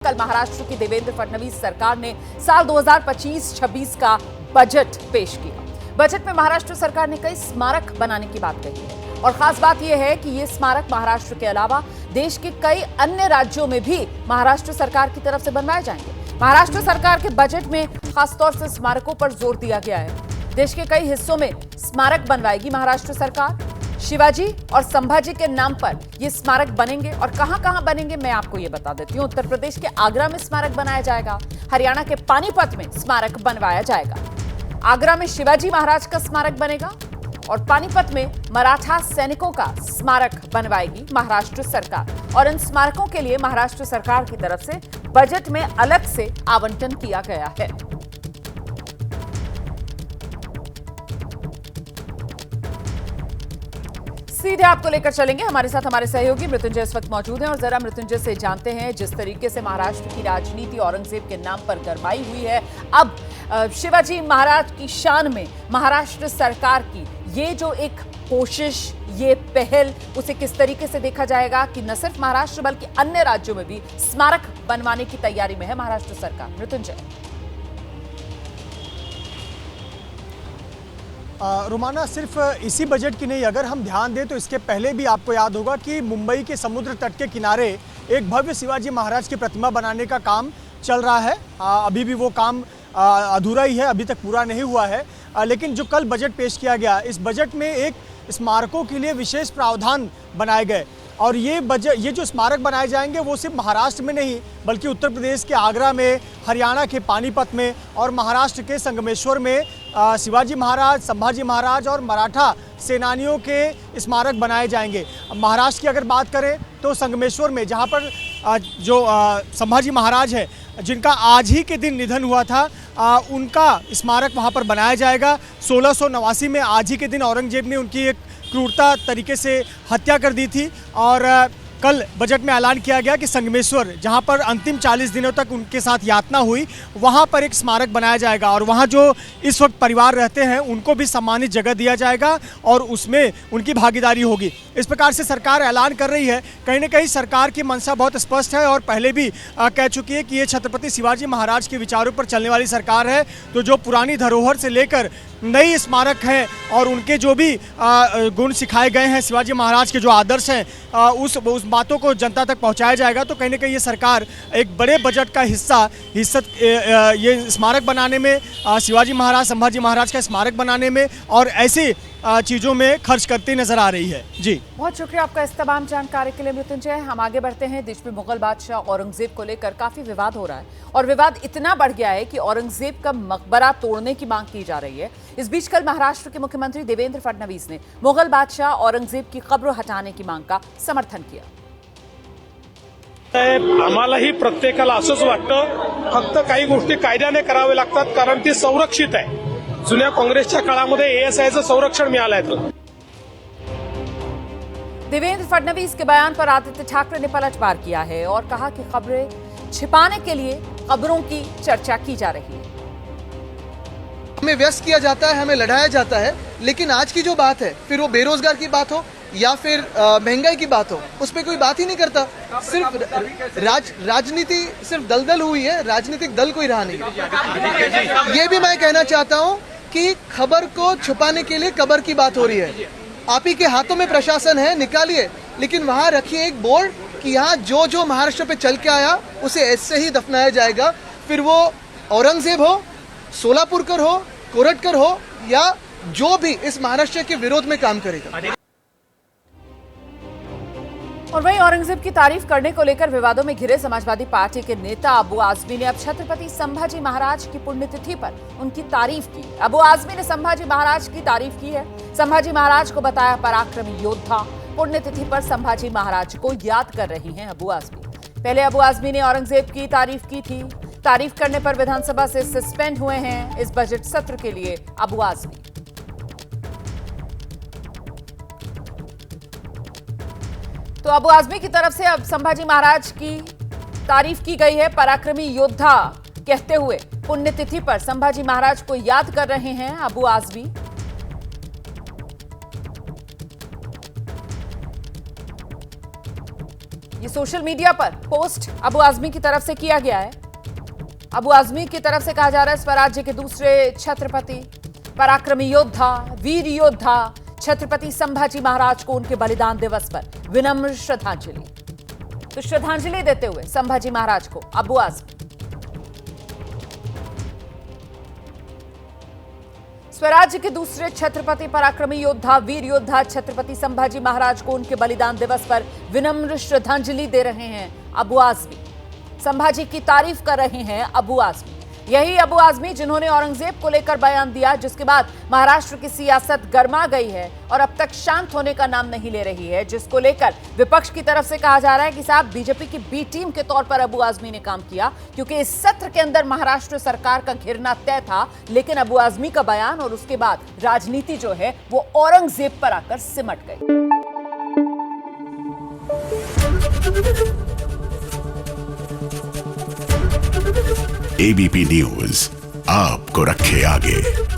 कल महाराष्ट्र की देवेंद्र फडणवीस सरकार ने साल 2025-26 का बजट पेश किया। बजट में महाराष्ट्र सरकार ने कई स्मारक बनाने की बात कही है और खास बात यह है कि ये स्मारक महाराष्ट्र के अलावा देश के कई अन्य राज्यों में भी महाराष्ट्र सरकार की तरफ से बनवाए जाएंगे। महाराष्ट्र सरकार के बजट में खासतौर से स्मारकों पर जोर दिया गया है। देश के कई हिस्सों में स्मारक बनवाएगी महाराष्ट्र सरकार। शिवाजी और संभाजी के नाम पर ये स्मारक बनेंगे और कहां-कहां बनेंगे मैं आपको ये बता देती हूं। उत्तर प्रदेश के आगरा में स्मारक बनाया जाएगा, हरियाणा के पानीपत में स्मारक बनवाया जाएगा। आगरा में शिवाजी महाराज का स्मारक बनेगा और पानीपत में मराठा सैनिकों का स्मारक बनवाएगी महाराष्ट्र सरकार। और इन स्मारकों के लिए महाराष्ट्र सरकार की तरफ से बजट में अलग से आवंटन किया गया है। सीधे आपको लेकर चलेंगे, हमारे साथ हमारे सहयोगी मृत्युंजय इस वक्त मौजूद हैं और जरा मृत्युंजय से जानते हैं जिस तरीके से महाराष्ट्र की राजनीति औरंगजेब के नाम पर गरमाई हुई है, अब शिवाजी महाराज की शान में महाराष्ट्र सरकार की ये जो एक कोशिश, ये पहल, उसे किस तरीके से देखा जाएगा कि न सिर्फ महाराष्ट्र बल्कि अन्य राज्यों में भी स्मारक बनवाने की तैयारी में है महाराष्ट्र सरकार। मृत्युंजय। रोमाना, सिर्फ इसी बजट की नहीं, अगर हम ध्यान दें तो इसके पहले भी आपको याद होगा कि मुंबई के समुद्र तट के किनारे एक भव्य शिवाजी महाराज की प्रतिमा बनाने का काम चल रहा है। अभी भी वो काम अधूरा ही है, अभी तक पूरा नहीं हुआ है। लेकिन जो कल बजट पेश किया गया, इस बजट में एक स्मारकों के लिए विशेष प्रावधान बनाए गए और ये जो स्मारक बनाए जाएंगे वो सिर्फ महाराष्ट्र में नहीं बल्कि उत्तर प्रदेश के आगरा में, हरियाणा के पानीपत में और महाराष्ट्र के संगमेश्वर में शिवाजी महाराज, संभाजी महाराज और मराठा सेनानियों के स्मारक बनाए जाएंगे। महाराष्ट्र की अगर बात करें तो संगमेश्वर में, जहां पर जो संभाजी महाराज है जिनका आज ही के दिन निधन हुआ था, उनका स्मारक वहां पर बनाया जाएगा। 1689 में आज ही के दिन औरंगजेब ने उनकी एक क्रूरता तरीके से हत्या कर दी थी और कल बजट में ऐलान किया गया कि संगमेश्वर, जहां पर अंतिम 40 दिनों तक उनके साथ यातना हुई, वहां पर एक स्मारक बनाया जाएगा और वहां जो इस वक्त परिवार रहते हैं उनको भी सम्मानित जगह दिया जाएगा और उसमें उनकी भागीदारी होगी। इस प्रकार से सरकार ऐलान कर रही है। कहीं ना कहीं सरकार की मंशा बहुत स्पष्ट है और पहले भी कह चुकी है कि ये छत्रपति शिवाजी महाराज के विचारों पर चलने वाली सरकार है। तो जो पुरानी धरोहर से लेकर नई स्मारक हैं और उनके जो भी गुण सिखाए गए हैं, शिवाजी महाराज के जो आदर्श हैं, उस बातों को जनता तक पहुंचाया जाएगा। तो कहीं ना कहीं ये सरकार एक बड़े बजट का हिस्सा ये स्मारक बनाने में, शिवाजी महाराज, संभाजी महाराज का स्मारक बनाने में और ऐसी चीज़ों में खर्च करती नजर आ रही है। जी, बहुत शुक्रिया आपका इस तमाम जानकारी के लिए मृत्युंजय। हम आगे बढ़ते हैं। देश में मुगल बादशाह औरंगजेब को लेकर काफी विवाद हो रहा है और विवाद इतना बढ़ गया है कि औरंगजेब का मकबरा तोड़ने की मांग की जा रही है। इस बीच कल महाराष्ट्र के मुख्यमंत्री देवेंद्र फडणवीस ने मुगल बादशाह औरंगजेब की कब्र हटाने की मांग का समर्थन किया। आम्हालाही प्रत्येकाला असंच वाटतं, फक्त काही गोष्टी कायद्याने कराव्या लागतात कारण ती संरक्षित आहे। जुन्या काँग्रेसच्या काळामध्ये एएसआयचं संरक्षण मिळालंय। देवेंद्र फडणवीस के बयान पर आदित्य ठाकरे ने पलटवार किया है और कहा कि खबरें छिपाने के लिए कब्रों की चर्चा की जा रही है। हमें व्यस्त किया जाता है, हमें लड़ाया जाता है, लेकिन आज की जो बात है, फिर वो बेरोजगार की बात हो या फिर महंगाई की बात हो, उस पर कोई बात ही नहीं करता। सिर्फ राजनीति सिर्फ दलदल हुई है, राजनीतिक दल कोई रहा नहीं। ये भी मैं कहना चाहता हूँ कि खबर को छुपाने के लिए कब्र की बात हो रही है। आप ही के हाथों में प्रशासन है, निकालिए, लेकिन वहाँ रखिए एक बोर्ड कि यहाँ जो जो महाराष्ट्र पे चल के आया उसे ऐसे ही दफनाया जाएगा। फिर वो औरंगजेब हो, सोलापुरकर हो, कोरटकर हो या जो भी इस महाराष्ट्र के विरोध में काम करेगा। और वहीं औरंगजेब की तारीफ करने को लेकर विवादों में घिरे समाजवादी पार्टी के नेता अबू आजमी ने अब छत्रपति संभाजी महाराज की पुण्यतिथि पर उनकी तारीफ की। अबू आजमी ने संभाजी महाराज की तारीफ की है। संभाजी महाराज को बताया पराक्रमी योद्धा। पुण्यतिथि पर संभाजी महाराज को याद कर रही हैं अबू आजमी। पहले अबू आजमी ने औरंगजेब की तारीफ की थी। तारीफ करने पर विधानसभा से सस्पेंड हुए हैं इस बजट सत्र के लिए अबू आजमी। तो अबू आजमी की तरफ से अब संभाजी महाराज की तारीफ की गई है। पराक्रमी योद्धा कहते हुए पुण्यतिथि पर संभाजी महाराज को याद कर रहे हैं अबू आजमी। ये कि सोशल मीडिया पर पोस्ट अबू आजमी की तरफ से किया गया है। अबू आजमी की तरफ से कहा जा रहा है स्वराज्य के दूसरे छत्रपति, पराक्रमी योद्धा, वीर योद्धा छत्रपति संभाजी महाराज को उनके बलिदान दिवस पर विनम्र श्रद्धांजलि। तो श्रद्धांजलि देते हुए संभाजी महाराज को अबू आजमी। स्वराज्य के दूसरे छत्रपति, पराक्रमी योद्धा, वीर योद्धा छत्रपति संभाजी महाराज को उनके बलिदान दिवस पर विनम्र श्रद्धांजलि दे रहे हैं अबू आजमी। संभाजी की तारीफ कर रहे हैं अबू आजमी। यही अबू आजमी जिन्होंने औरंगजेब को लेकर बयान दिया, जिसके बाद महाराष्ट्र की सियासत गर्मा गई है और अब तक शांत होने का नाम नहीं ले रही है, जिसको लेकर विपक्ष की तरफ से कहा जा रहा है कि साहब बीजेपी की बी टीम के तौर पर अबू आजमी ने काम किया, क्योंकि इस सत्र के अंदर महाराष्ट्र सरकार का घिरना तय था, लेकिन अबू आजमी का बयान और उसके बाद राजनीति जो है वो औरंगजेब पर आकर सिमट गई। एबीपी न्यूज आपको रखे आगे।